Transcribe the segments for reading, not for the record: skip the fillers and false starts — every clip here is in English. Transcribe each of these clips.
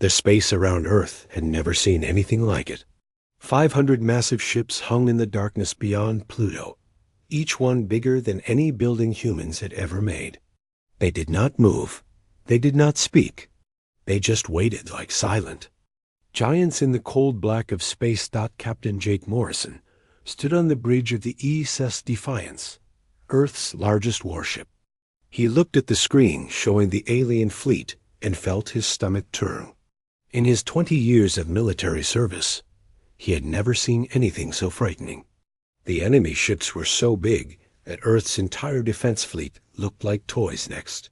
The space around Earth had never seen anything like it. 500 massive ships hung in the darkness beyond Pluto, each one bigger than any building humans had ever made. They did not move. They did not speak. They just waited like silent giants in the cold black of space. Captain Jake Morrison stood on the bridge of the SS Defiance, Earth's largest warship. He looked at the screen showing the alien fleet and felt his stomach turn. In his 20 years of military service, he had never seen anything so frightening. The enemy ships were so big that Earth's entire defense fleet looked like toys next.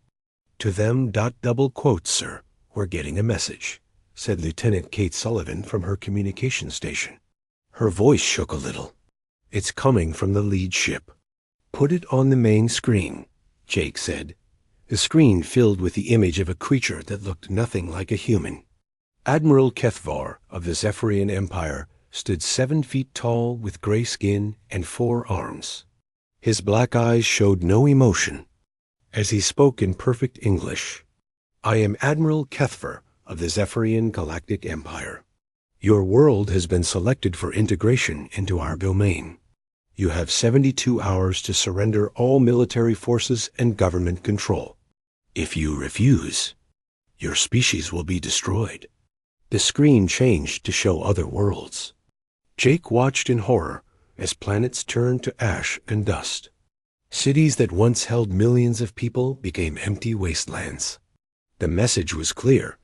To them, double quotes, sir, we're getting a message, said Lieutenant Kate Sullivan from her communication station. Her voice shook a little. It's coming from the lead ship. Put it on the main screen, Jake said. The screen filled with the image of a creature that looked nothing like a human. Admiral Kethvar of the Zephyrian Empire stood 7 feet tall with gray skin and 4 arms. His black eyes showed no emotion. As he spoke in perfect English, I am Admiral Kethvar of the Zephyrian Galactic Empire. Your world has been selected for integration into our domain. You have 72 hours to surrender all military forces and government control. If you refuse, your species will be destroyed. The screen changed to show other worlds. Jake watched in horror as planets turned to ash and dust. Cities that once held millions of people became empty wastelands. The message was clear.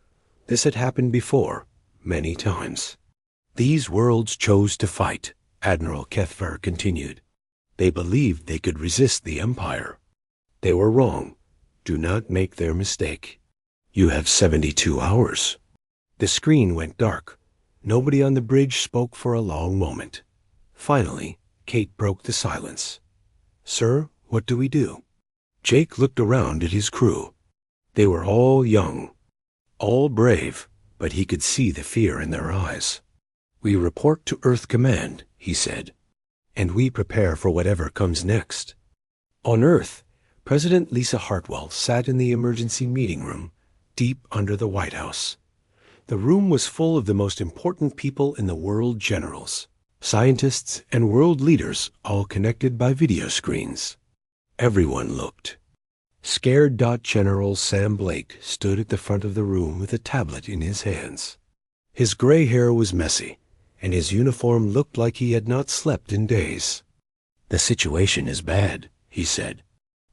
This had happened before, many times. These worlds chose to fight, Admiral Kethvar continued. They believed they could resist the Empire. They were wrong. Do not make their mistake. You have 72 hours. The screen went dark. Nobody on the bridge spoke for a long moment. Finally, Kate broke the silence. Sir, what do we do? Jake looked around at his crew. They were all young, all brave, but he could see the fear in their eyes. We report to Earth Command, he said, and we prepare for whatever comes next. On Earth, President Lisa Hartwell sat in the emergency meeting room, deep under the White House. The room was full of the most important people in the world: generals, scientists, and world leaders, all connected by video screens. Everyone looked. Scared. General Sam Blake stood at the front of the room with a tablet in his hands. His gray hair was messy, and his uniform looked like he had not slept in days. The situation is bad, he said.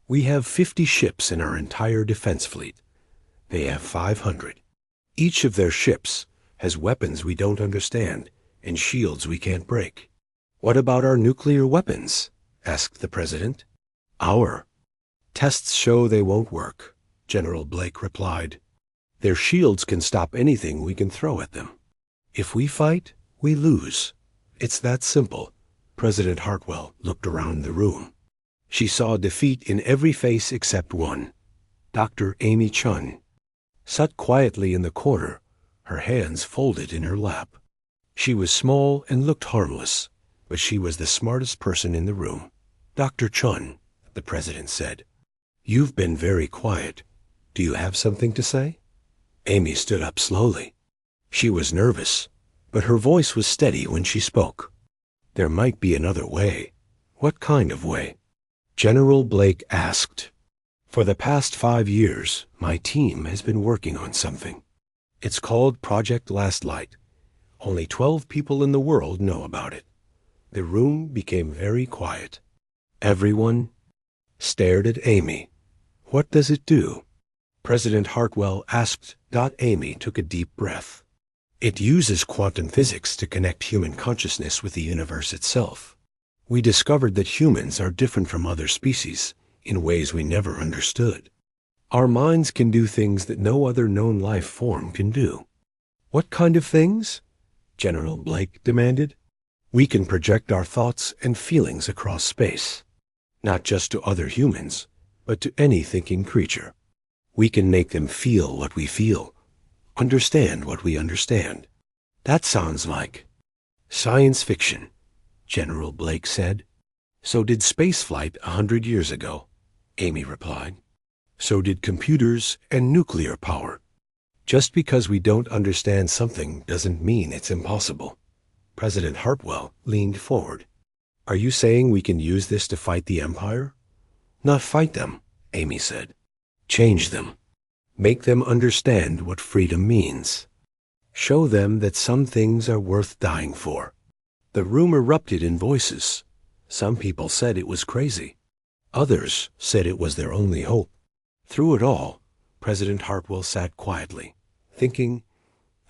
We have 50 ships in our entire defense fleet. They have 500. Each of their ships has weapons we don't understand and shields we can't break. What about our nuclear weapons? Asked the president. Our tests show they won't work, General Blake replied. Their shields can stop anything we can throw at them. If we fight, we lose. It's that simple. President Hartwell looked around the room. She saw defeat in every face except one. Dr. Amy Chun sat quietly in the corner, her hands folded in her lap. She was small and looked harmless, but she was the smartest person in the room. Dr. Chun, the president said, you've been very quiet. Do you have something to say? Amy stood up slowly. She was nervous, but her voice was steady when she spoke. There might be another way. What kind of way? General Blake asked. For the past 5 years, my team has been working on something. It's called Project Last Light. Only 12 people in the world know about it. The room became very quiet. Everyone stared at Amy. What does it do? President Hartwell asked. Amy took a deep breath. It uses quantum physics to connect human consciousness with the universe itself. We discovered that humans are different from other species in ways we never understood. Our minds can do things that no other known life form can do. What kind of things? General Blake demanded. We can project our thoughts and feelings across space, not just to other humans, but to any thinking creature. We can make them feel what we feel, understand what we understand. That sounds like science fiction, General Blake said. So did spaceflight 100 years ago, Amy replied. So did computers and nuclear power. Just because we don't understand something doesn't mean it's impossible. President Hartwell leaned forward. Are you saying we can use this to fight the Empire? Not fight them, Amy said. Change them. Make them understand what freedom means. Show them that some things are worth dying for. The room erupted in voices. Some people said it was crazy. Others said it was their only hope. Through it all, President Hartwell sat quietly, thinking.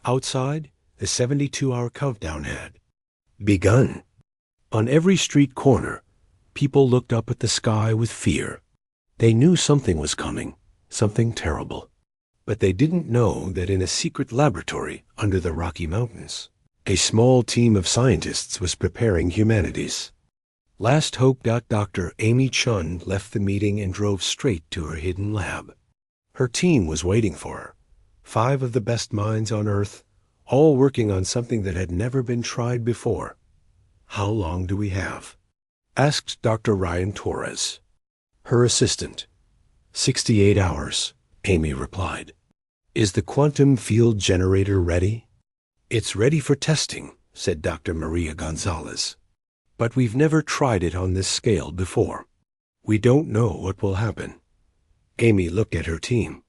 Outside, the 72-hour countdown had begun. On every street corner, people looked up at the sky with fear. They knew something was coming, something terrible. But they didn't know that in a secret laboratory under the Rocky Mountains, a small team of scientists was preparing humanities. Last hope. Dr. Amy Chun left the meeting and drove straight to her hidden lab. Her team was waiting for her, 5 of the best minds on Earth, all working on something that had never been tried before. How long do we have? Asked Dr. Ryan Torres, her assistant. 68 hours, Amy replied. Is the quantum field generator ready? It's ready for testing, said Dr. Maria Gonzalez. But we've never tried it on this scale before. We don't know what will happen. Amy looked at her team.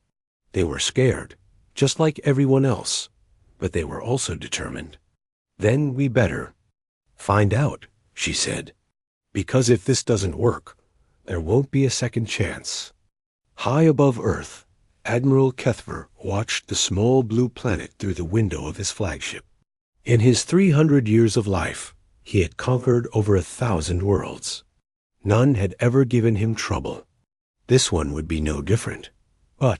They were scared, just like everyone else, but they were also determined. Then we better find out, she said, because if this doesn't work, there won't be a second chance. High above Earth, Admiral Kethver watched the small blue planet through the window of his flagship. In his 300 years of life, he had conquered over 1,000 worlds. None had ever given him trouble. This one would be no different. But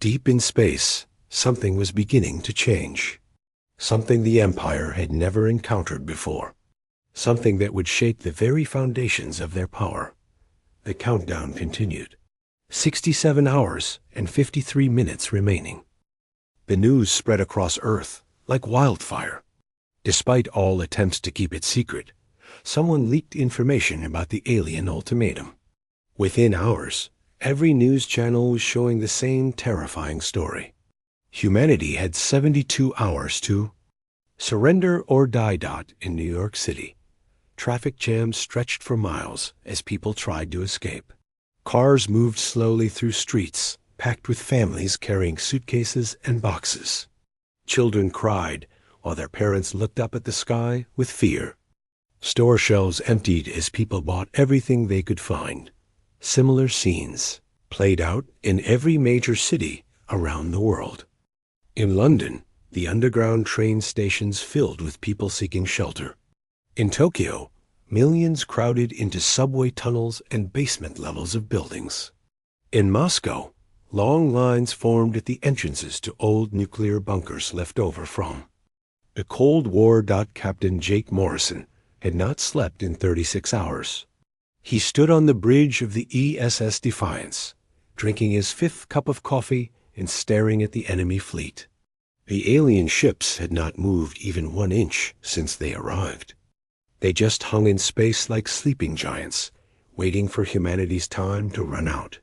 deep in space, something was beginning to change. Something the Empire had never encountered before. Something that would shake the very foundations of their power. The countdown continued. 67 hours and 53 minutes remaining. The news spread across Earth like wildfire. Despite all attempts to keep it secret, someone leaked information about the alien ultimatum. Within hours, every news channel was showing the same terrifying story. Humanity had 72 hours to surrender or die. In New York City, traffic jams stretched for miles as people tried to escape. Cars moved slowly through streets, packed with families carrying suitcases and boxes. Children cried while their parents looked up at the sky with fear. Store shelves emptied as people bought everything they could find. Similar scenes played out in every major city around the world. In London, the underground train stations filled with people seeking shelter. In Tokyo, millions crowded into subway tunnels and basement levels of buildings. In Moscow, long lines formed at the entrances to old nuclear bunkers left over from the Cold War. Captain Jake Morrison had not slept in 36 hours. He stood on the bridge of the ESS Defiance, drinking his 5th cup of coffee and staring at the enemy fleet. The alien ships had not moved even 1 inch since they arrived. They just hung in space like sleeping giants, waiting for humanity's time to run out.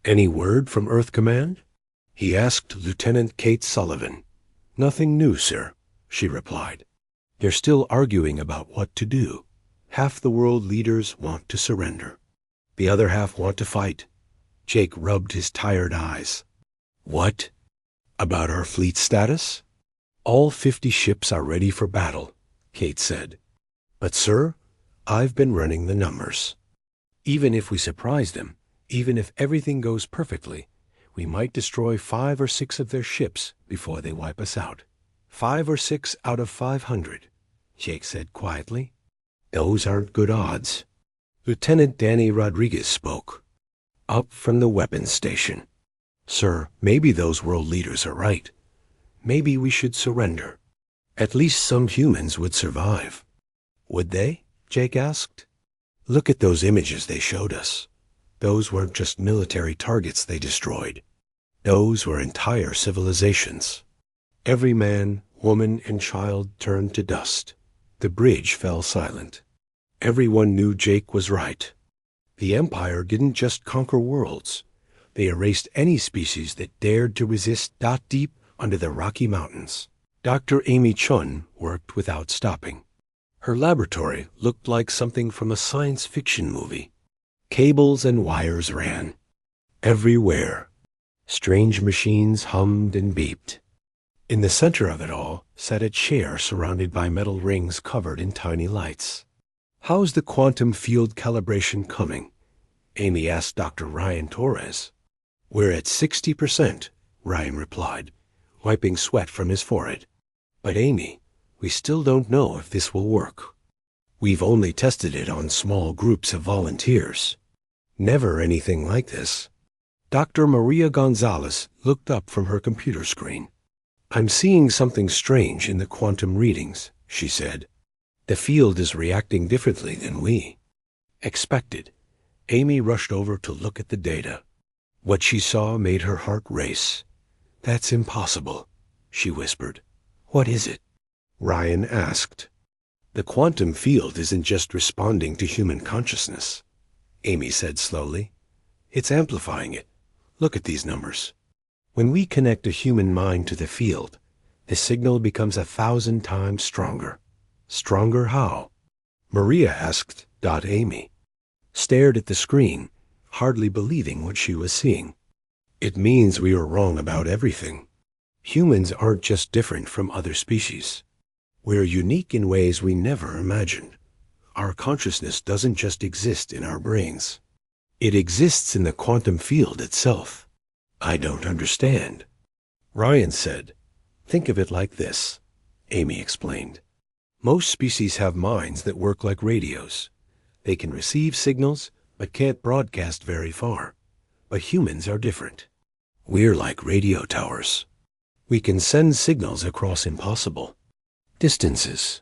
Any word from Earth Command? He asked Lieutenant Kate Sullivan. Nothing new, sir, she replied. They're still arguing about what to do. Half the world leaders want to surrender. The other half want to fight. Jake rubbed his tired eyes. What? About our fleet status? All 50 ships are ready for battle, Kate said. But, sir, I've been running the numbers. Even if we surprise them, even if everything goes perfectly, we might destroy 5 or 6 of their ships before they wipe us out. 5 or 6 out of 500, Jake said quietly. Those aren't good odds. Lieutenant Danny Rodriguez spoke, up from the weapons station. Sir, maybe those world leaders are right. Maybe we should surrender. At least some humans would survive. Would they? Jake asked. Look at those images they showed us. Those weren't just military targets they destroyed. Those were entire civilizations. Every man, woman, and child turned to dust. The bridge fell silent. Everyone knew Jake was right. The Empire didn't just conquer worlds. They erased any species that dared to resist. Deep under the Rocky Mountains. Dr. Amy Chun worked without stopping. Her laboratory looked like something from a science fiction movie. Cables and wires ran everywhere. Strange machines hummed and beeped. In the center of it all sat a chair surrounded by metal rings covered in tiny lights. "How's the quantum field calibration coming?" Amy asked Dr. Ryan Torres. "We're at 60%, Ryan replied, wiping sweat from his forehead. "But Amy, we still don't know if this will work. We've only tested it on small groups of volunteers. Never anything like this." Dr. Maria Gonzalez looked up from her computer screen. "I'm seeing something strange in the quantum readings," she said. "The field is reacting differently than we expected." Amy rushed over to look at the data. What she saw made her heart race. "That's impossible," she whispered. "What is it?" Ryan asked. "The quantum field isn't just responding to human consciousness," Amy said slowly. "It's amplifying it. Look at these numbers. When we connect a human mind to the field, the signal becomes 1,000 times stronger." "Stronger how?" Maria asked. Amy stared at the screen, hardly believing what she was seeing. "It means we were wrong about everything. Humans aren't just different from other species. We're unique in ways we never imagined. Our consciousness doesn't just exist in our brains. It exists in the quantum field itself." "I don't understand," Ryan said. "Think of it like this," Amy explained. "Most species have minds that work like radios. They can receive signals, but can't broadcast very far. But humans are different. We're like radio towers. We can send signals across impossible distances.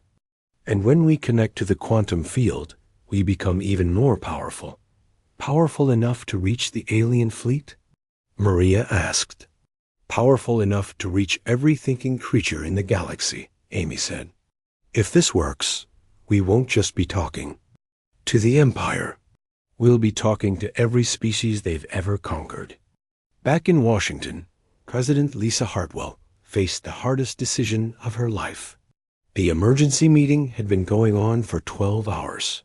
And when we connect to the quantum field, we become even more powerful. Powerful enough to reach the alien fleet?" Maria asked. "Powerful enough to reach every thinking creature in the galaxy," Amy said. "If this works, we won't just be talking to the Empire. We'll be talking to every species they've ever conquered." Back in Washington, President Lisa Hartwell faced the hardest decision of her life. The emergency meeting had been going on for 12 hours.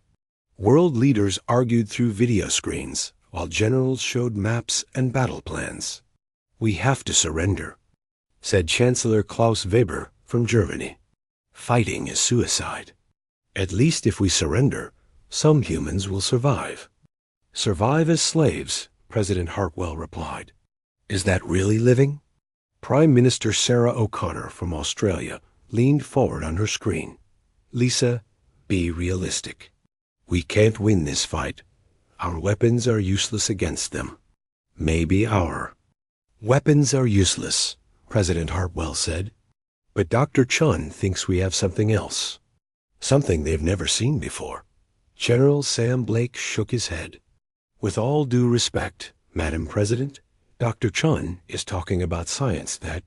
World leaders argued through video screens, while generals showed maps and battle plans. "We have to surrender," said Chancellor Klaus Weber from Germany. "Fighting is suicide. At least if we surrender, some humans will survive." "Survive as slaves," President Hartwell replied. "Is that really living?" Prime Minister Sarah O'Connor from Australia leaned forward on her screen. "Lisa, be realistic. We can't win this fight. Our weapons are useless against them. Maybe our weapons are useless," President Hartwell said. "But Dr. Chun thinks we have something else. Something they've never seen before." General Sam Blake shook his head. "With all due respect, Madam President, Dr. Chun is talking about science that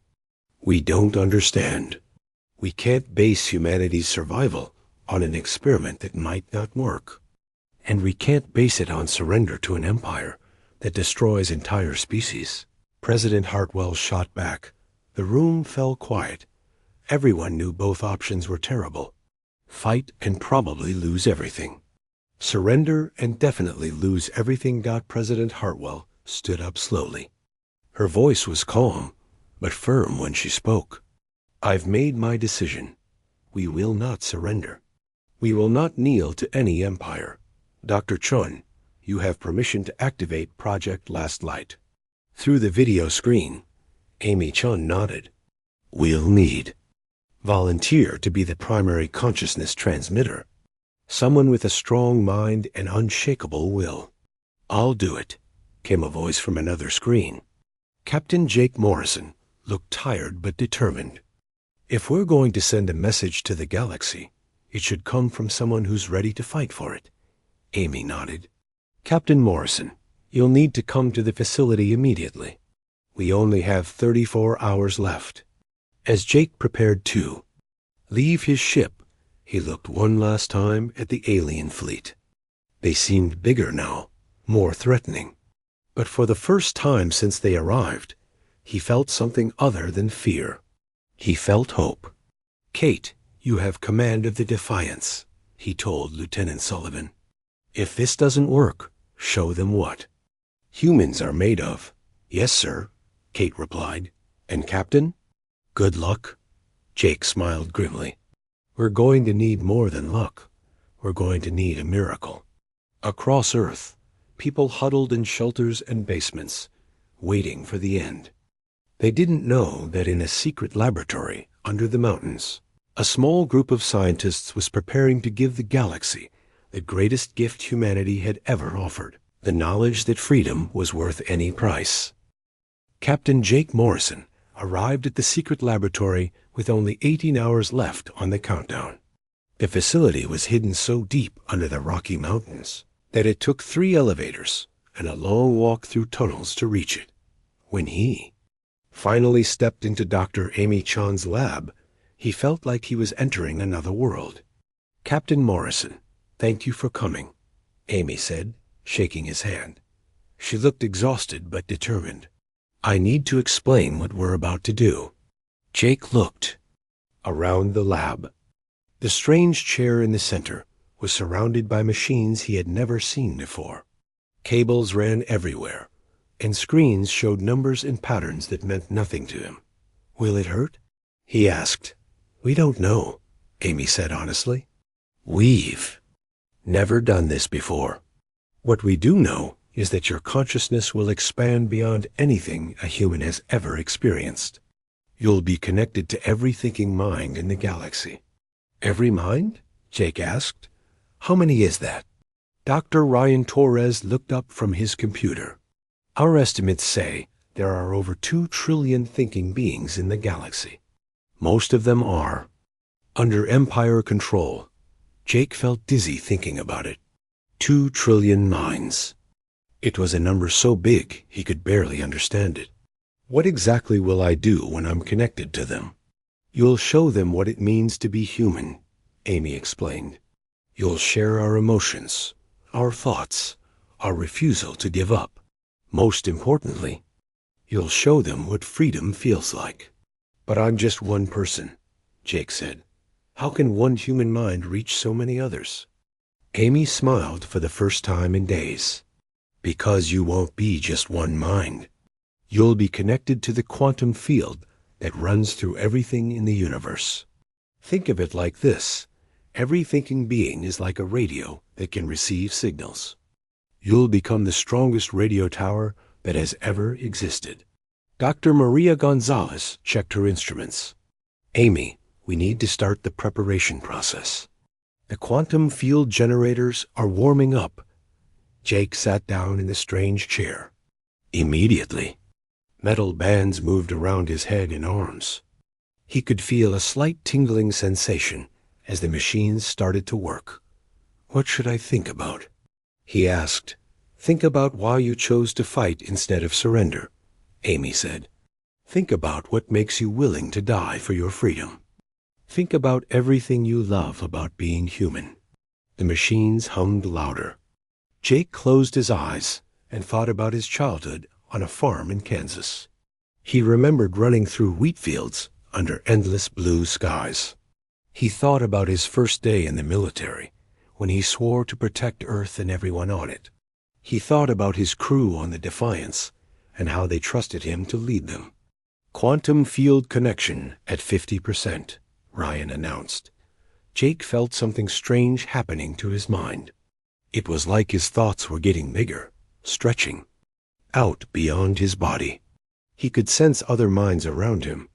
we don't understand. We can't base humanity's survival on an experiment that might not work. And we can't base it on surrender to an empire that destroys entire species." President Hartwell shot back. The room fell quiet. Everyone knew both options were terrible. Fight and probably lose everything. Surrender and definitely lose everything. President Hartwell stood up slowly. Her voice was calm, but firm when she spoke. "I've made my decision. We will not surrender. We will not kneel to any empire. Dr. Chun, you have permission to activate Project Last Light." Through the video screen, Amy Chun nodded. "We'll need volunteer to be the primary consciousness transmitter. Someone with a strong mind and unshakable will." "I'll do it," came a voice from another screen. Captain Jake Morrison looked tired but determined. "If we're going to send a message to the galaxy, it should come from someone who's ready to fight for it." Amy nodded. "Captain Morrison, you'll need to come to the facility immediately. We only have 34 hours left." As Jake prepared to leave his ship, he looked one last time at the alien fleet. They seemed bigger now, more threatening. But for the first time since they arrived, he felt something other than fear. He felt hope. "Kate, you have command of the Defiance," he told Lieutenant Sullivan. "If this doesn't work, show them what humans are made of." "Yes, sir," Kate replied. "And Captain?" "Good luck." Jake smiled grimly. "We're going to need more than luck. We're going to need a miracle." Across Earth, people huddled in shelters and basements, waiting for the end. They didn't know that in a secret laboratory under the mountains, a small group of scientists was preparing to give the galaxy the greatest gift humanity had ever offered, the knowledge that freedom was worth any price. Captain Jake Morrison arrived at the secret laboratory with only 18 hours left on the countdown. The facility was hidden so deep under the Rocky Mountains that it took 3 elevators and a long walk through tunnels to reach it. When he finally stepped into Dr. Amy Chan's lab, he felt like he was entering another world. "Captain Morrison, thank you for coming," Amy said, shaking his hand. She looked exhausted but determined. "I need to explain what we're about to do." Jake looked around the lab. The strange chair in the center was surrounded by machines he had never seen before. Cables ran everywhere, and screens showed numbers and patterns that meant nothing to him. "Will it hurt?" he asked. "We don't know," Amy said honestly. "We've never done this before. What we do know is that your consciousness will expand beyond anything a human has ever experienced. You'll be connected to every thinking mind in the galaxy." "Every mind?" Jake asked. "How many is that?" Dr. Ryan Torres looked up from his computer. "Our estimates say there are over 2 trillion thinking beings in the galaxy. Most of them are under Empire control." Jake felt dizzy thinking about it. 2 trillion minds. It was a number so big he could barely understand it. "What exactly will I do when I'm connected to them?" "You'll show them what it means to be human," Amy explained. "You'll share our emotions, our thoughts, our refusal to give up. Most importantly, you'll show them what freedom feels like." "But I'm just one person," Jake said. "How can one human mind reach so many others?" Amy smiled for the first time in days. "Because you won't be just one mind. You'll be connected to the quantum field that runs through everything in the universe. Think of it like this. Every thinking being is like a radio that can receive signals. You'll become the strongest radio tower that has ever existed." Dr. Maria Gonzalez checked her instruments. "Amy, we need to start the preparation process. The quantum field generators are warming up." Jake sat down in the strange chair. Immediately, metal bands moved around his head and arms. He could feel a slight tingling sensation as the machines started to work. "What should I think about?" he asked. "Think about why you chose to fight instead of surrender," Amy said. "Think about what makes you willing to die for your freedom. Think about everything you love about being human." The machines hummed louder. Jake closed his eyes and thought about his childhood on a farm in Kansas. He remembered running through wheat fields under endless blue skies. He thought about his first day in the military, when he swore to protect Earth and everyone on it. He thought about his crew on the Defiance and how they trusted him to lead them. "Quantum field connection at 50%, Ryan announced. Jake felt something strange happening to his mind. It was like his thoughts were getting bigger, stretching out beyond his body. He could sense other minds around him.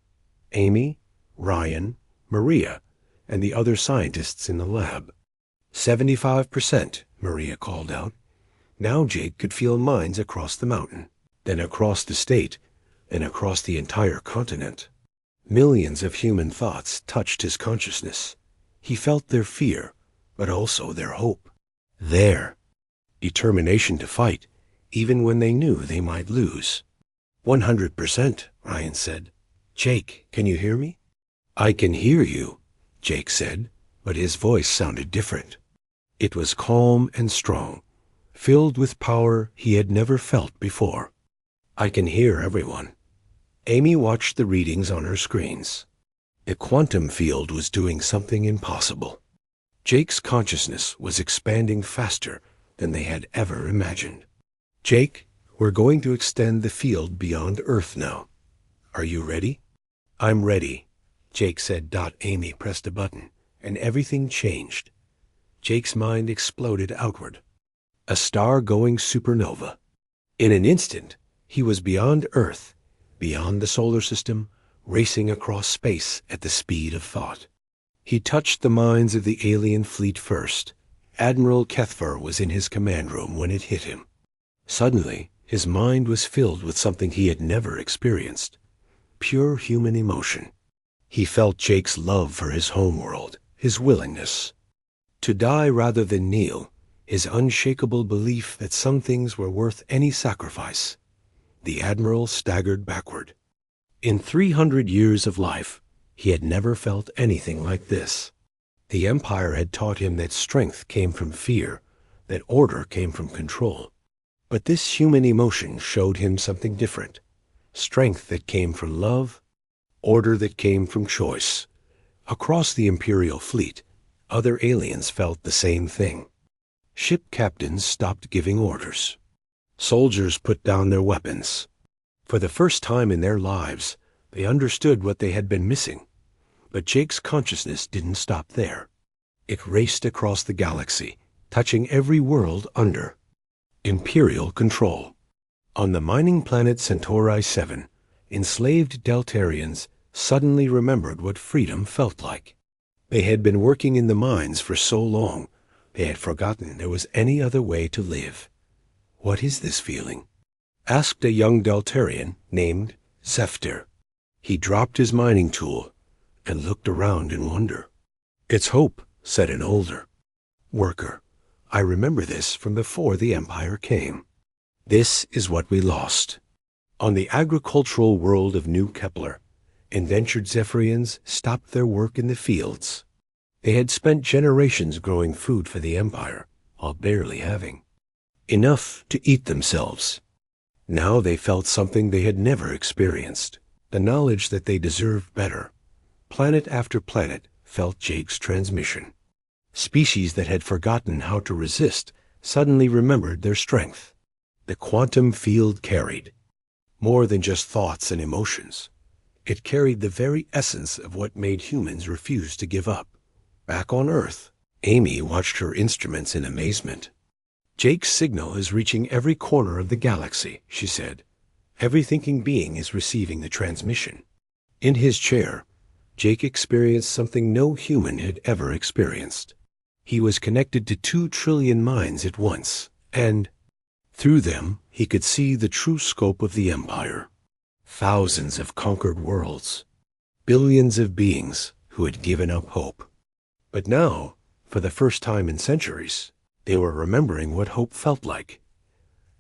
Amy, Ryan, Maria, and the other scientists in the lab. 75%, Maria called out. Now Jake could feel minds across the mountain, then across the state, and across the entire continent. Millions of human thoughts touched his consciousness. He felt their fear, but also their hope. Their determination to fight, even when they knew they might lose. 100%, Ryan said. "Jake, can you hear me?" "I can hear you," Jake said, but his voice sounded different. It was calm and strong, filled with power he had never felt before. "I can hear everyone. Amy watched the readings on her screens. The quantum field was doing something impossible. Jake's consciousness was expanding faster than they had ever imagined. Jake, we're going to extend the field beyond Earth now. Are you ready? I'm ready, Jake said. Amy pressed a button, and everything changed. Jake's mind exploded outward. A star-going supernova. In an instant, he was beyond Earth, beyond the solar system, racing across space at the speed of thought. He touched the minds of the alien fleet first. Admiral Kethver was in his command room when it hit him. Suddenly, his mind was filled with something he had never experienced. Pure human emotion. He felt Jake's love for his homeworld, his willingness to die rather than kneel, his unshakable belief that some things were worth any sacrifice. The Admiral staggered backward. In 300 years of life, he had never felt anything like this. The Empire had taught him that strength came from fear, that order came from control. But this human emotion showed him something different. Strength that came from love, order that came from choice. Across the Imperial fleet, other aliens felt the same thing. Ship captains stopped giving orders. Soldiers put down their weapons. For the first time in their lives, they understood what they had been missing. But Jake's consciousness didn't stop there. It raced across the galaxy, touching every world under Imperial control. On the mining planet Centauri 7, enslaved Deltarians suddenly remembered what freedom felt like. They had been working in the mines for so long, they had forgotten there was any other way to live. "What is this feeling?" asked a young Deltarian named Zephyr. He dropped his mining tool and looked around in wonder. "It's hope," said an older worker. "I remember this from before the Empire came. This is what we lost." On the agricultural world of New Kepler, indentured Zephyrians stopped their work in the fields. They had spent generations growing food for the Empire, while barely having enough to eat themselves. Now they felt something they had never experienced, the knowledge that they deserved better. Planet after planet felt Jake's transmission. Species that had forgotten how to resist suddenly remembered their strength. The quantum field carried more than just thoughts and emotions. It carried the very essence of what made humans refuse to give up. Back on Earth, Amy watched her instruments in amazement. "Jake's signal is reaching every corner of the galaxy," she said. "Every thinking being is receiving the transmission." In his chair, Jake experienced something no human had ever experienced. He was connected to 2 trillion minds at once, and through them he could see the true scope of the Empire. Thousands of conquered worlds, billions of beings who had given up hope. But now, for the first time in centuries, they were remembering what hope felt like.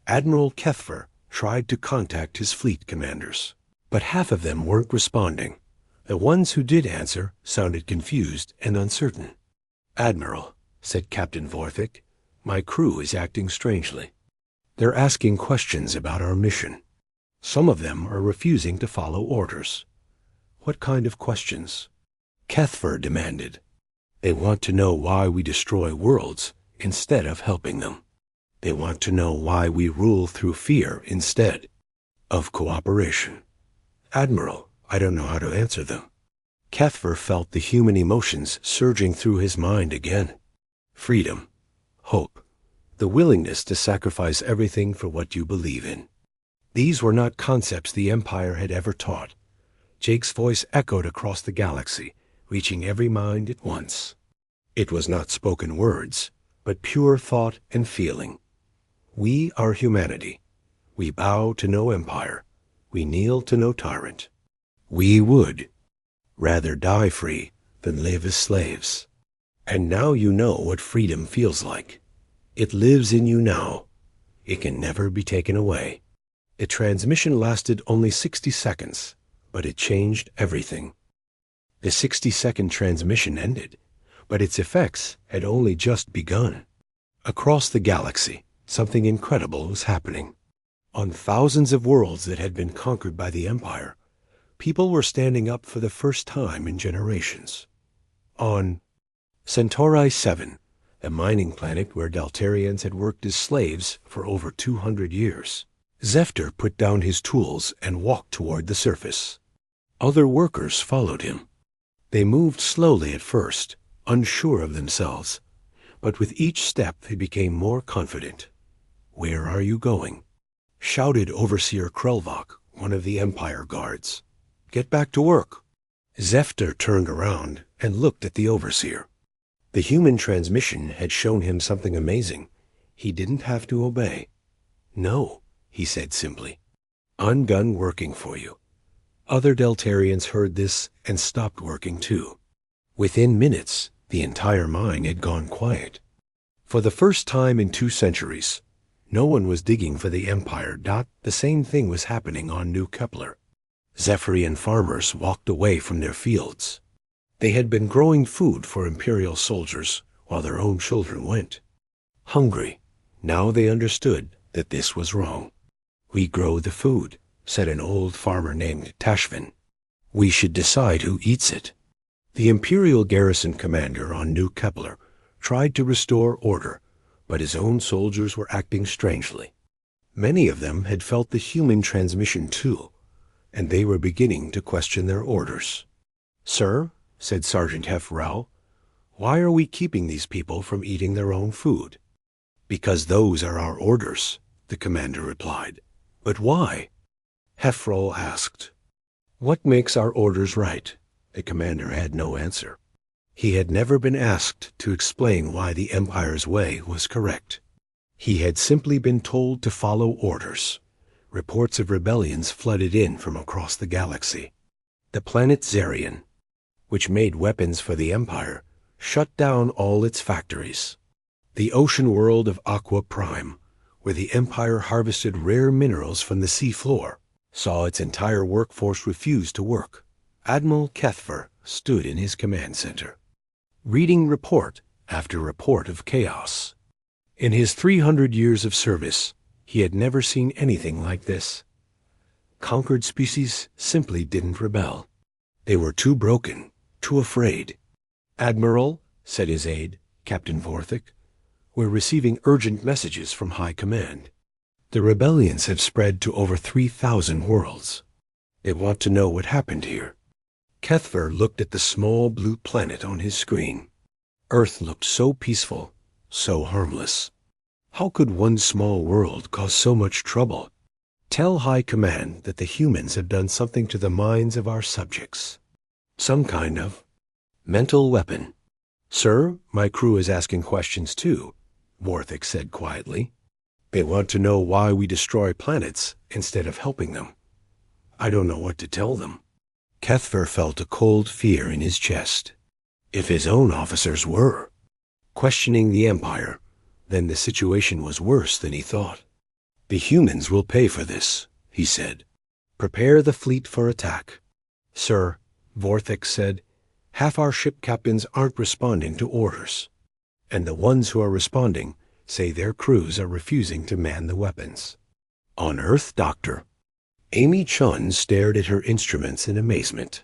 Admiral Kethver tried to contact his fleet commanders, but half of them weren't responding. The ones who did answer sounded confused and uncertain. "Admiral," said Captain Vorthik, "my crew is acting strangely. They're asking questions about our mission. Some of them are refusing to follow orders." "What kind of questions?" Kethver demanded. "They want to know why we destroy worlds instead of helping them. They want to know why we rule through fear instead of cooperation." "Admiral, I don't know how to answer them." Kethver felt the human emotions surging through his mind again. Freedom, hope, the willingness to sacrifice everything for what you believe in. These were not concepts the Empire had ever taught. Jake's voice echoed across the galaxy, reaching every mind at once. It was not spoken words, but pure thought and feeling. "We are humanity. We bow to no empire. We kneel to no tyrant. We would rather die free than live as slaves. And now you know what freedom feels like. It lives in you now. It can never be taken away." The transmission lasted only 60 seconds, but it changed everything. The 60-second transmission ended, but its effects had only just begun. Across the galaxy, something incredible was happening. On thousands of worlds that had been conquered by the Empire, People were standing up for the first time in generations. On Centauri 7, a mining planet where Daltarians had worked as slaves for over 200 years, Zephyr put down his tools and walked toward the surface. Other workers followed him. They moved slowly at first, unsure of themselves, but with each step they became more confident. "Where are you going?" shouted Overseer Krelvok, one of the Empire guards. "Get back to work." Zephyr turned around and looked at the Overseer. The human transmission had shown him something amazing. He didn't have to obey. "No," he said simply. "I'm done working for you." Other Deltarians heard this and stopped working too. Within minutes, the entire mine had gone quiet. For the first time in 2 centuries, no one was digging for the Empire. The same thing was happening on New Kepler. Zephyrian farmers walked away from their fields. They had been growing food for Imperial soldiers while their own children went. Hungry, now they understood that this was wrong. "We grow the food," said an old farmer named Tashvin. "We should decide who eats it." The Imperial garrison commander on New Kepler tried to restore order, but his own soldiers were acting strangely. Many of them had felt the human transmission too, and they were beginning to question their orders. "Sir," said Sergeant Hef Rao, "why are we keeping these people from eating their own food?" "Because those are our orders," the commander replied. "But why?" Hefrol asked. "What makes our orders right?" The commander had no answer. He had never been asked to explain why the Empire's way was correct. He had simply been told to follow orders. Reports of rebellions flooded in from across the galaxy. The planet Zarian, which made weapons for the Empire, shut down all its factories. The ocean world of Aqua Prime, where the Empire harvested rare minerals from the sea floor, saw its entire workforce refuse to work. Admiral Kethver stood in his command center, reading report after report of chaos. In his 300 years of service, he had never seen anything like this. Conquered species simply didn't rebel. They were too broken, too afraid. "Admiral," said his aide, Captain Vorthik, "we're receiving urgent messages from High Command. The rebellions have spread to over 3,000 worlds. They want to know what happened here." Kethver looked at the small blue planet on his screen. Earth looked so peaceful, so harmless. How could one small world cause so much trouble? "Tell High Command that the humans have done something to the minds of our subjects. Some kind of mental weapon." "Sir, my crew is asking questions too," Vorthik said quietly. "They want to know why we destroy planets instead of helping them. I don't know what to tell them." Kethver felt a cold fear in his chest. If his own officers were questioning the Empire, then the situation was worse than he thought. "The humans will pay for this," he said. "Prepare the fleet for attack." "Sir," Vorthik said, "half our ship captains aren't responding to orders. And the ones who are responding say their crews are refusing to man the weapons." "On Earth, Doctor?" Amy Chun stared at her instruments in amazement.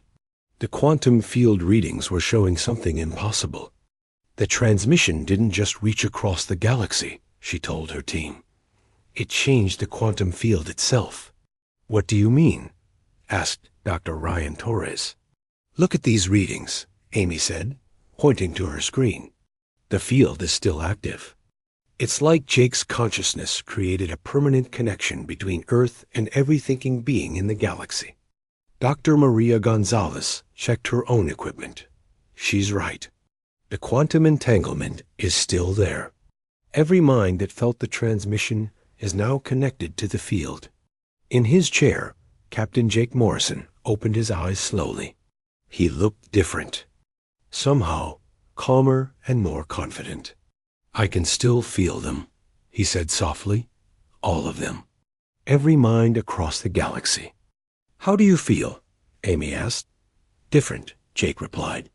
The quantum field readings were showing something impossible. The transmission didn't just reach across the galaxy, she told her team. It changed the quantum field itself. "What do you mean?" asked Dr. Ryan Torres. "Look at these readings," Amy said, pointing to her screen. "The field is still active. It's like Jake's consciousness created a permanent connection between Earth and every thinking being in the galaxy." Dr. Maria Gonzalez checked her own equipment. "She's right. The quantum entanglement is still there. Every mind that felt the transmission is now connected to the field." In his chair, Captain Jake Morrison opened his eyes slowly. He looked different. Somehow, calmer and more confident. "I can still feel them," he said softly. "All of them. Every mind across the galaxy." "How do you feel?" Amy asked. "Different," Jake replied.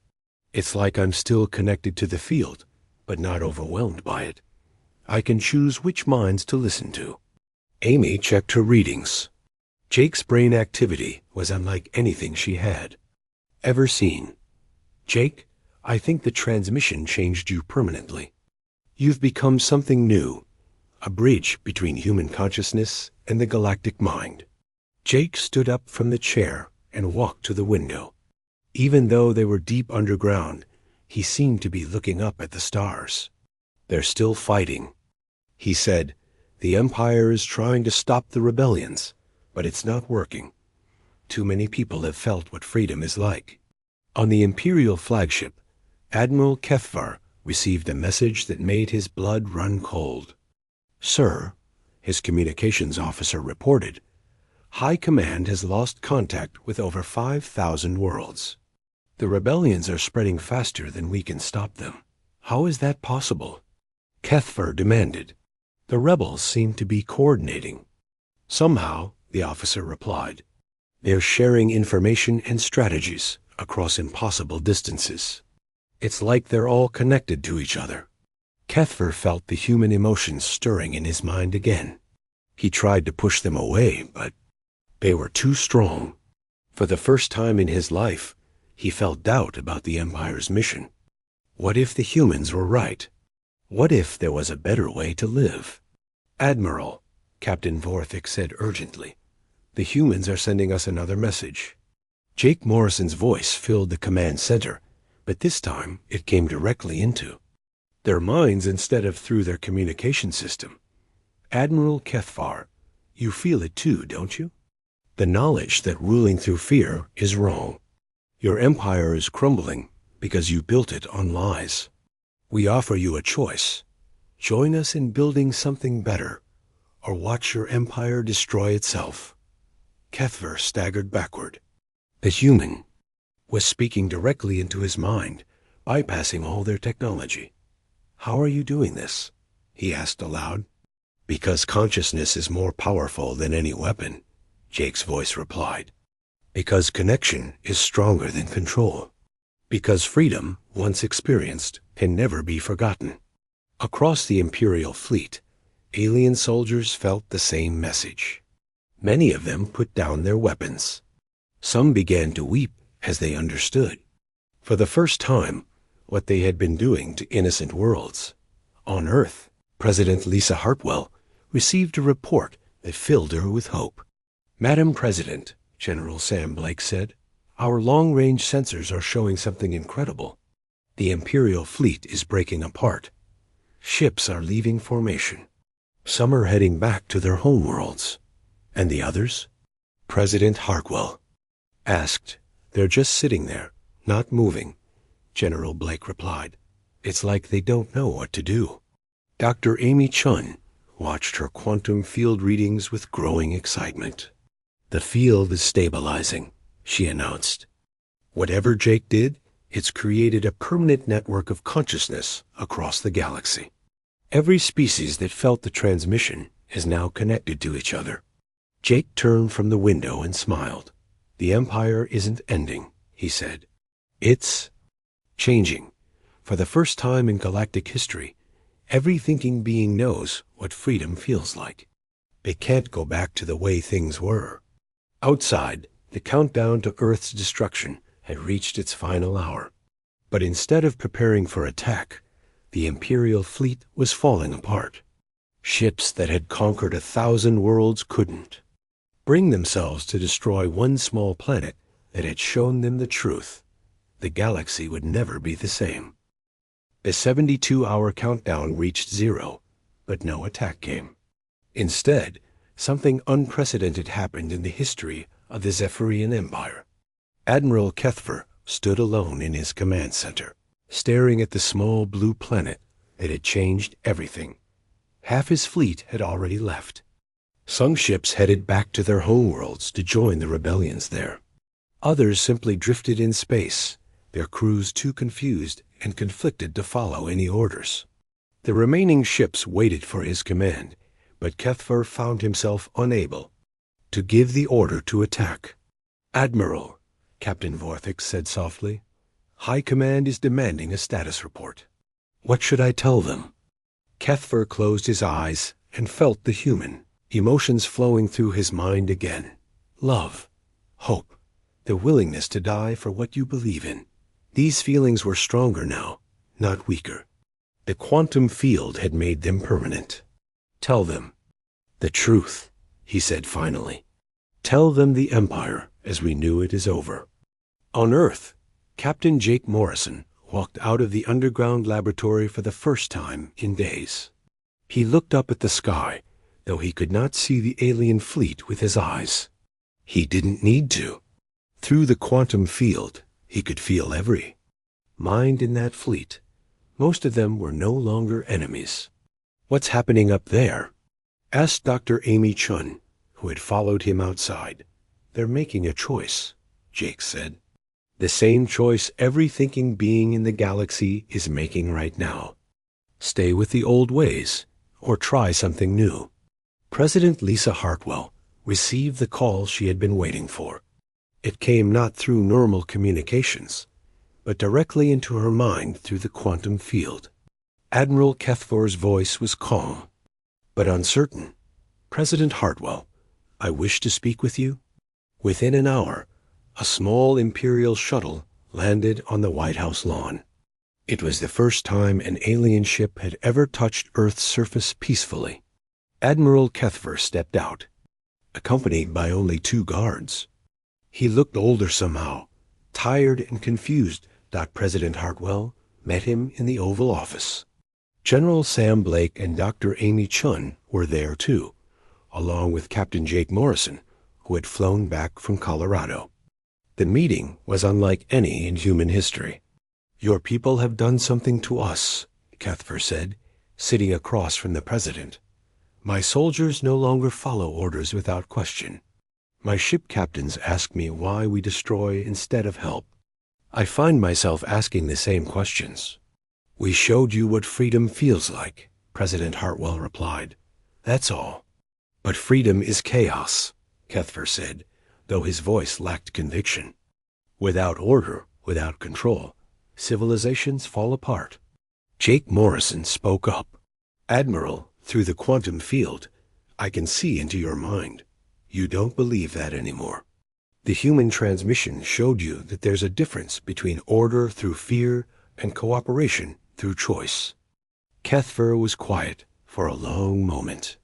"It's like I'm still connected to the field, but not overwhelmed by it. I can choose which minds to listen to." Amy checked her readings. Jake's brain activity was unlike anything she had ever seen. Jake, I think the transmission changed you permanently. You've become something new, a bridge between human consciousness and the galactic mind. Jake stood up from the chair and walked to the window. Even though they were deep underground, he seemed to be looking up at the stars. They're still fighting, he said. The Empire is trying to stop the rebellions, but it's not working. Too many people have felt what freedom is like. On the Imperial flagship, Admiral Kethvar received a message that made his blood run cold. Sir, his communications officer reported, High Command has lost contact with over 5,000 worlds. The rebellions are spreading faster than we can stop them. How is that possible? Kethvar demanded. The rebels seem to be coordinating. Somehow, the officer replied. They're sharing information and strategies across impossible distances. It's like they're all connected to each other. Kethvar felt the human emotions stirring in his mind again. He tried to push them away, but they were too strong. For the first time in his life, he felt doubt about the Empire's mission. What if the humans were right? What if there was a better way to live? Admiral, Captain Vorthik said urgently, the humans are sending us another message. Jake Morrison's voice filled the command center, but this time it came directly into their minds instead of through their communication system. Admiral Kethvar, you feel it too, don't you? The knowledge that ruling through fear is wrong. Your empire is crumbling because you built it on lies. We offer you a choice. Join us in building something better, or watch your empire destroy itself. Kethvar staggered backward. The human was speaking directly into his mind, bypassing all their technology. How are you doing this? He asked aloud. Because consciousness is more powerful than any weapon, Jake's voice replied. Because connection is stronger than control. Because freedom, once experienced, can never be forgotten. Across the Imperial fleet, alien soldiers felt the same message. Many of them put down their weapons. Some began to weep as they understood, for the first time, what they had been doing to innocent worlds. On Earth, President Lisa Hartwell received a report that filled her with hope. Madam President, General Sam Blake said, our long-range sensors are showing something incredible. The Imperial fleet is breaking apart. Ships are leaving formation. Some are heading back to their homeworlds. And the others? President Hartwell asked. They're just sitting there, not moving, General Blake replied. It's like they don't know what to do. Dr. Amy Chun watched her quantum field readings with growing excitement. The field is stabilizing, she announced. Whatever Jake did, it's created a permanent network of consciousness across the galaxy. Every species that felt the transmission is now connected to each other. Jake turned from the window and smiled. The Empire isn't ending, he said. It's changing. For the first time in galactic history, every thinking being knows what freedom feels like. They can't go back to the way things were. Outside, the countdown to Earth's destruction had reached its final hour. But instead of preparing for attack, the Imperial fleet was falling apart. Ships that had conquered 1,000 worlds couldn't bring themselves to destroy one small planet that had shown them the truth. The galaxy would never be the same. The 72-hour countdown reached zero, but no attack came. Instead, something unprecedented happened in the history of the Zephyrian Empire. Admiral Kethvar stood alone in his command center, staring at the small blue planet that had changed everything. Half his fleet had already left. Some ships headed back to their homeworlds to join the rebellions there. Others simply drifted in space, their crews too confused and conflicted to follow any orders. The remaining ships waited for his command, but Kethvar found himself unable to give the order to attack. Admiral, Captain Vorthik said softly, High Command is demanding a status report. What should I tell them? Kethvar closed his eyes and felt the human emotions flowing through his mind again. love, hope, the willingness to die for what you believe in. These feelings were stronger now, not weaker. The quantum field had made them permanent. Tell them the truth, he said finally. Tell them the Empire as we knew it is over. On Earth, Captain Jake Morrison walked out of the underground laboratory for the first time in days. He looked up at the sky, though he could not see the alien fleet with his eyes. He didn't need to. Through the quantum field, he could feel every mind in that fleet. Most of them were no longer enemies. What's happening up there? Asked Dr. Amy Chun, who had followed him outside. They're making a choice, Jake said. The same choice every thinking being in the galaxy is making right now. Stay with the old ways, or try something new. President Lisa Hartwell received the call she had been waiting for. It came not through normal communications, but directly into her mind through the quantum field. Admiral Kethfor's voice was calm, but uncertain. President Hartwell, I wish to speak with you. Within an hour, a small Imperial shuttle landed on the White House lawn. It was the first time an alien ship had ever touched Earth's surface peacefully. Admiral Kethfor stepped out, accompanied by only 2 guards. He looked older somehow, tired and confused. President Hartwell met him in the Oval Office. General Sam Blake and Dr. Amy Chun were there too, along with Captain Jake Morrison, who had flown back from Colorado. The meeting was unlike any in human history. Your people have done something to us, Kethfor said, sitting across from the president. My soldiers no longer follow orders without question. My ship captains ask me why we destroy instead of help. I find myself asking the same questions. We showed you what freedom feels like, President Hartwell replied. That's all. But freedom is chaos, Kethfor said, though his voice lacked conviction. Without order, without control, civilizations fall apart. Jake Morrison spoke up. Admiral, through the quantum field, I can see into your mind. You don't believe that anymore. The human transmission showed you that there's a difference between order through fear and cooperation through choice. Kethfor was quiet for a long moment.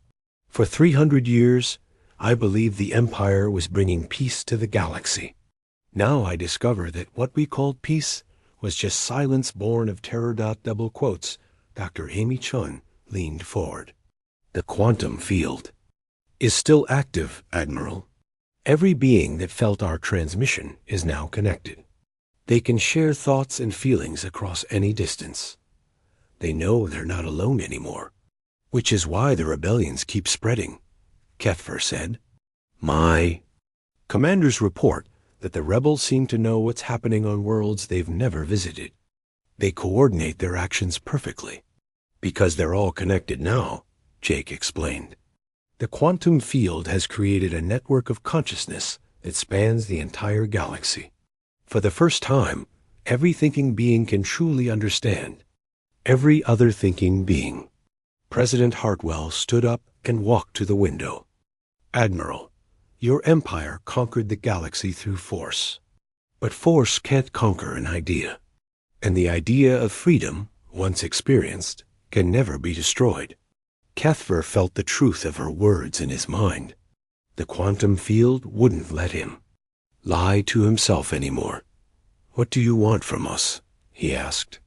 For 300 years, I believed the Empire was bringing peace to the galaxy. Now I discover that what we called peace was just silence born of terror. Double quotes. Dr. Amy Chun leaned forward. The quantum field is still active, Admiral. Every being that felt our transmission is now connected. They can share thoughts and feelings across any distance. They know they're not alone anymore, which is why the rebellions keep spreading, Kethfor said. My commanders report that the rebels seem to know what's happening on worlds they've never visited. They coordinate their actions perfectly. Because they're all connected now, Jake explained. The quantum field has created a network of consciousness that spans the entire galaxy. For the first time, every thinking being can truly understand every other thinking being. President Hartwell stood up and walked to the window. Admiral, your empire conquered the galaxy through force. But force can't conquer an idea. And the idea of freedom, once experienced, can never be destroyed. Kethfor felt the truth of her words in his mind. The quantum field wouldn't let him lie to himself anymore. What do you want from us? He asked.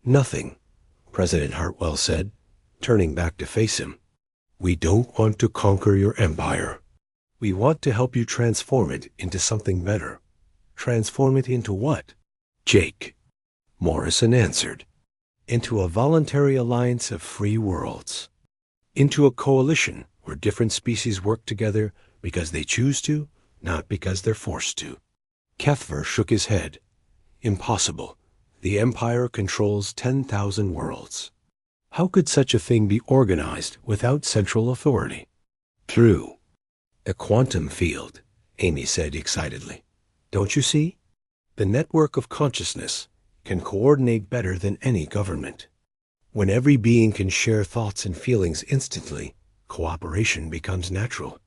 Nothing, President Hartwell said, turning back to face him. We don't want to conquer your empire. We want to help you transform it into something better. Transform it into what? Jake Morrison answered. Into a voluntary alliance of free worlds. Into a coalition where different species work together because they choose to, not because they're forced to. Kethfor shook his head. Impossible. The Empire controls 10,000 worlds. How could such a thing be organized without central authority? True. A quantum field, Amy said excitedly. Don't you see? The network of consciousness can coordinate better than any government. When every being can share thoughts and feelings instantly, cooperation becomes natural.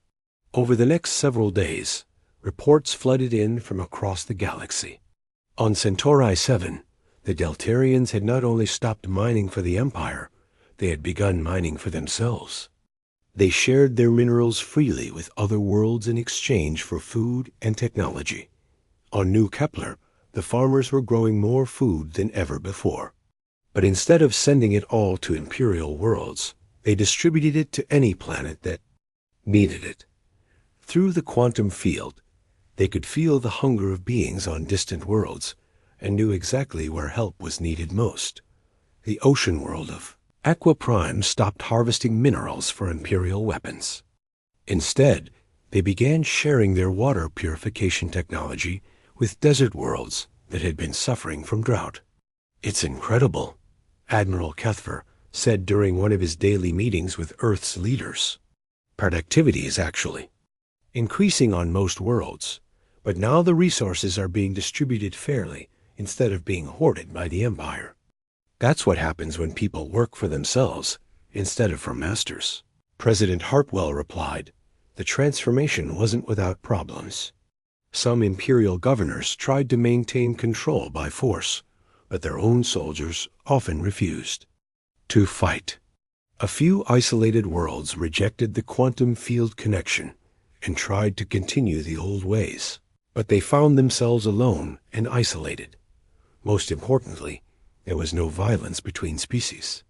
Over the next several days, reports flooded in from across the galaxy. On Centauri 7, the Deltarians had not only stopped mining for the Empire, they had begun mining for themselves. They shared their minerals freely with other worlds in exchange for food and technology. On New Kepler, the farmers were growing more food than ever before. But instead of sending it all to Imperial worlds, they distributed it to any planet that needed it. Through the quantum field, they could feel the hunger of beings on distant worlds and knew exactly where help was needed most. The ocean world of Aqua Prime stopped harvesting minerals for Imperial weapons. Instead, they began sharing their water purification technology with desert worlds that had been suffering from drought. "It's incredible," Admiral Kethver said during one of his daily meetings with Earth's leaders. "Productivity is actually increasing on most worlds, but now the resources are being distributed fairly instead of being hoarded by the Empire. That's what happens when people work for themselves instead of for masters." President Hartwell replied, "The transformation wasn't without problems. Some Imperial governors tried to maintain control by force, but their own soldiers often refused to fight. A few isolated worlds rejected the quantum field connection and tried to continue the old ways, but they found themselves alone and isolated. Most importantly, there was no violence between species.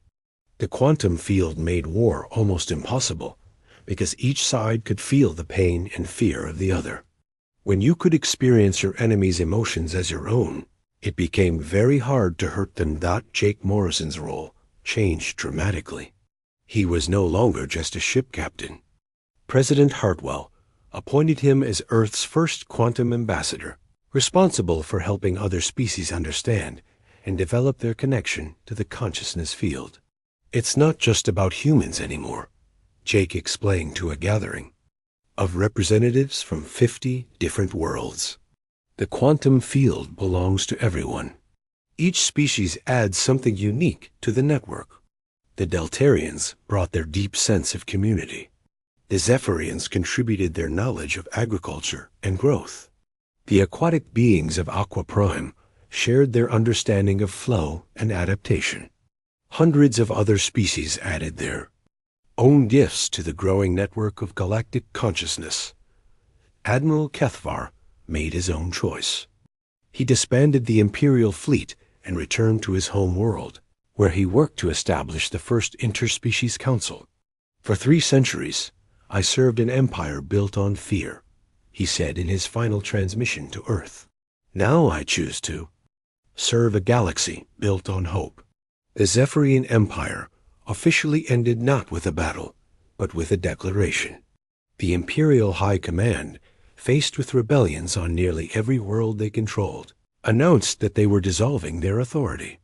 The quantum field made war almost impossible because each side could feel the pain and fear of the other. When you could experience your enemy's emotions as your own, it became very hard to hurt them. Jake Morrison's role changed dramatically. He was no longer just a ship captain. President Hartwell appointed him as Earth's first quantum ambassador, responsible for helping other species understand and develop their connection to the consciousness field. "It's not just about humans anymore," Jake explained to a gathering of representatives from 50 different worlds. "The quantum field belongs to everyone. Each species adds something unique to the network. The Deltarians brought their deep sense of community. The Zephyrians contributed their knowledge of agriculture and growth. The aquatic beings of Aqua Prime shared their understanding of flow and adaptation. Hundreds of other species added their own gifts to the growing network of galactic consciousness. Admiral Kethvar made his own choice. He disbanded the Imperial fleet and returned to his home world, where he worked to establish the first interspecies council. For 3 centuries, I served an empire built on fear," he said in his final transmission to Earth. "Now I choose to serve a galaxy built on hope." The Zephyrian Empire officially ended not with a battle, but with a declaration. The Imperial High Command, faced with rebellions on nearly every world they controlled, announced that they were dissolving their authority.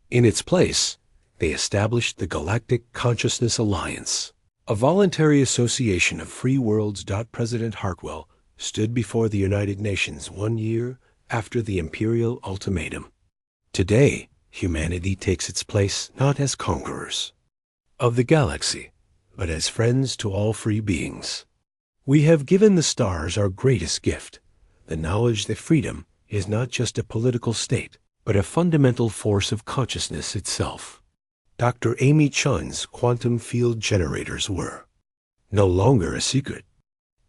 In its place, they established the Galactic Consciousness Alliance, a voluntary association of free worlds. President Hartwell stood before the United Nations 1 year after the Imperial ultimatum. Today, humanity takes its place not as conquerors of the galaxy, but as friends to all free beings. We have given the stars our greatest gift, the knowledge that freedom is not just a political state, but a fundamental force of consciousness itself. Dr. Amy Chun's quantum field generators were no longer a secret.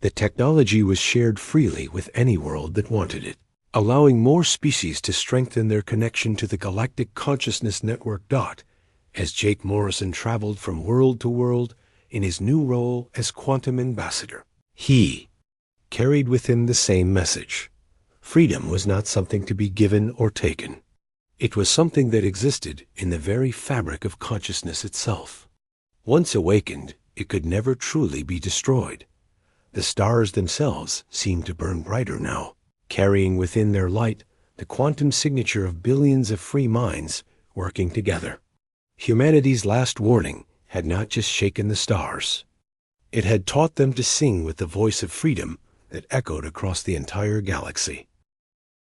The technology was shared freely with any world that wanted it, allowing more species to strengthen their connection to the Galactic Consciousness Network. As Jake Morrison traveled from world to world in his new role as quantum ambassador, he carried with him the same message. Freedom was not something to be given or taken. It was something that existed in the very fabric of consciousness itself. Once awakened, it could never truly be destroyed. The stars themselves seemed to burn brighter now, carrying within their light the quantum signature of billions of free minds working together. Humanity's last warning had not just shaken the stars. It had taught them to sing with the voice of freedom that echoed across the entire galaxy.